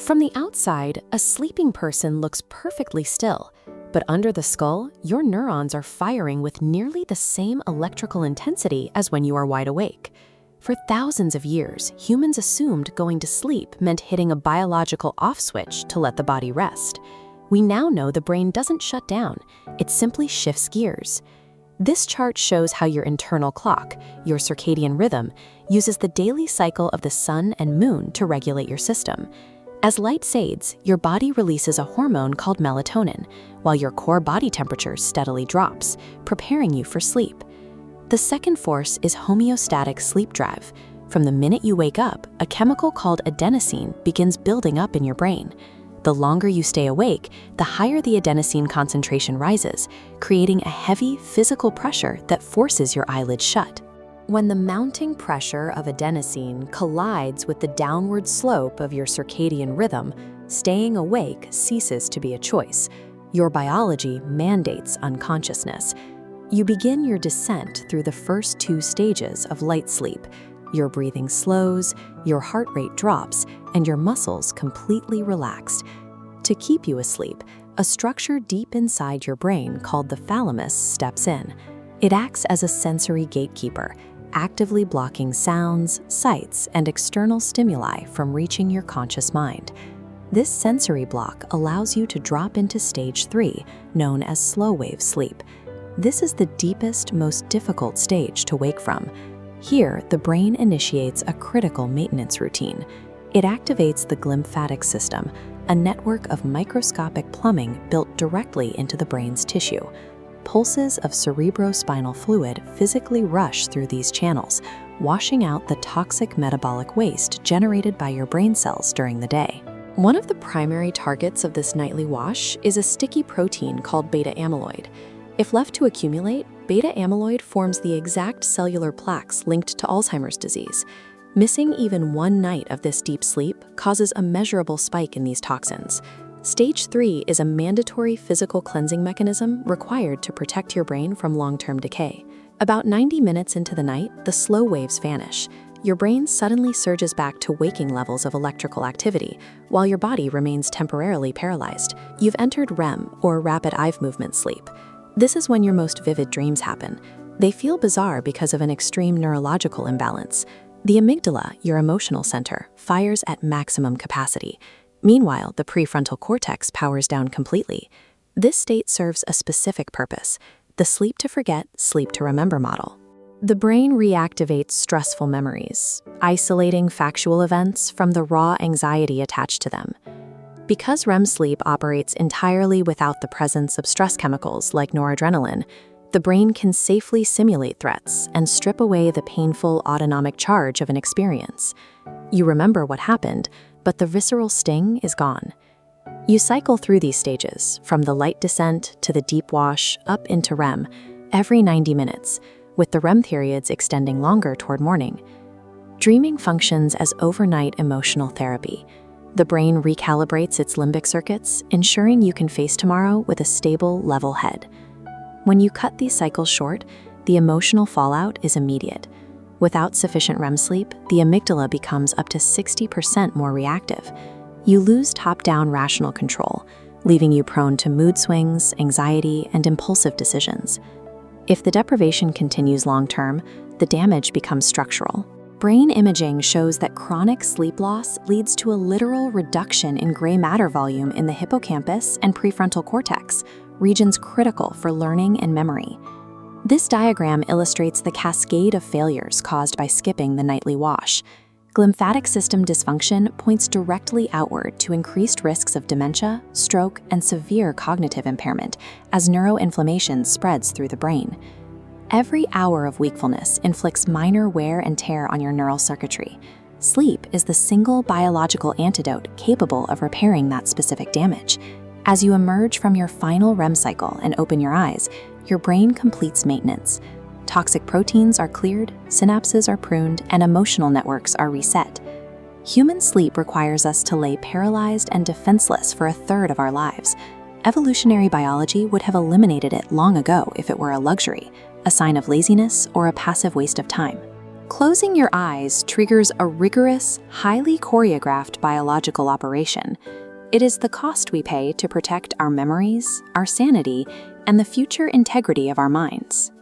From the outside, a sleeping person looks perfectly still, but under the skull, your neurons are firing with nearly the same electrical intensity as when you are wide awake. For thousands of years, humans assumed going to sleep meant hitting a biological off switch to let the body rest. We now know the brain doesn't shut down, it simply shifts gears. This chart shows how your internal clock, your circadian rhythm, uses the daily cycle of the sun and moon to regulate your system. As light fades, your body releases a hormone called melatonin, while your core body temperature steadily drops, preparing you for sleep. The second force is homeostatic sleep drive. From the minute you wake up, a chemical called adenosine begins building up in your brain. The longer you stay awake, the higher the adenosine concentration rises, creating a heavy physical pressure that forces your eyelids shut. When the mounting pressure of adenosine collides with the downward slope of your circadian rhythm, staying awake ceases to be a choice. Your biology mandates unconsciousness. You begin your descent through the first two stages of light sleep. Your breathing slows, your heart rate drops, and your muscles completely relaxed. To keep you asleep, a structure deep inside your brain called the thalamus steps in. It acts as a sensory gatekeeper, actively blocking sounds, sights, and external stimuli from reaching your conscious mind. This sensory block allows you to drop into stage 3, known as slow-wave sleep. This is the deepest, most difficult stage to wake from. Here, the brain initiates a critical maintenance routine. It activates the glymphatic system, a network of microscopic plumbing built directly into the brain's tissue. Pulses of cerebrospinal fluid physically rush through these channels, washing out the toxic metabolic waste generated by your brain cells during the day. One of the primary targets of this nightly wash is a sticky protein called beta amyloid. If left to accumulate, beta amyloid forms the exact cellular plaques linked to Alzheimer's disease. Missing even one night of this deep sleep causes a measurable spike in these toxins. Stage 3 is a mandatory physical cleansing mechanism required to protect your brain from long-term decay. About 90 minutes into the night, the slow waves vanish. Your brain suddenly surges back to waking levels of electrical activity, while your body remains temporarily paralyzed. You've entered REM, or rapid eye movement sleep. This is when your most vivid dreams happen. They feel bizarre because of an extreme neurological imbalance. The amygdala, your emotional center, fires at maximum capacity. Meanwhile, the prefrontal cortex powers down completely. This state serves a specific purpose, the sleep to forget, sleep to remember model. The brain reactivates stressful memories, isolating factual events from the raw anxiety attached to them. Because REM sleep operates entirely without the presence of stress chemicals like noradrenaline, the brain can safely simulate threats and strip away the painful autonomic charge of an experience. You remember what happened, but the visceral sting is gone. You cycle through these stages, from the light descent to the deep wash up into REM, every 90 minutes, with the REM periods extending longer toward morning. Dreaming functions as overnight emotional therapy. The brain recalibrates its limbic circuits, ensuring you can face tomorrow with a stable, level head. When you cut these cycles short, the emotional fallout is immediate. Without sufficient REM sleep, the amygdala becomes up to 60% more reactive. You lose top-down rational control, leaving you prone to mood swings, anxiety, and impulsive decisions. If the deprivation continues long-term, the damage becomes structural. Brain imaging shows that chronic sleep loss leads to a literal reduction in gray matter volume in the hippocampus and prefrontal cortex, regions critical for learning and memory. This diagram illustrates the cascade of failures caused by skipping the nightly wash. Glymphatic system dysfunction points directly outward to increased risks of dementia, stroke, and severe cognitive impairment as neuroinflammation spreads through the brain. Every hour of wakefulness inflicts minor wear and tear on your neural circuitry. Sleep is the single biological antidote capable of repairing that specific damage. As you emerge from your final REM cycle and open your eyes, your brain completes maintenance. Toxic proteins are cleared, synapses are pruned, and emotional networks are reset. Human sleep requires us to lay paralyzed and defenseless for a third of our lives. Evolutionary biology would have eliminated it long ago if it were a luxury, a sign of laziness, or a passive waste of time. Closing your eyes triggers a rigorous, highly choreographed biological operation. It is the cost we pay to protect our memories, our sanity, and the future integrity of our minds.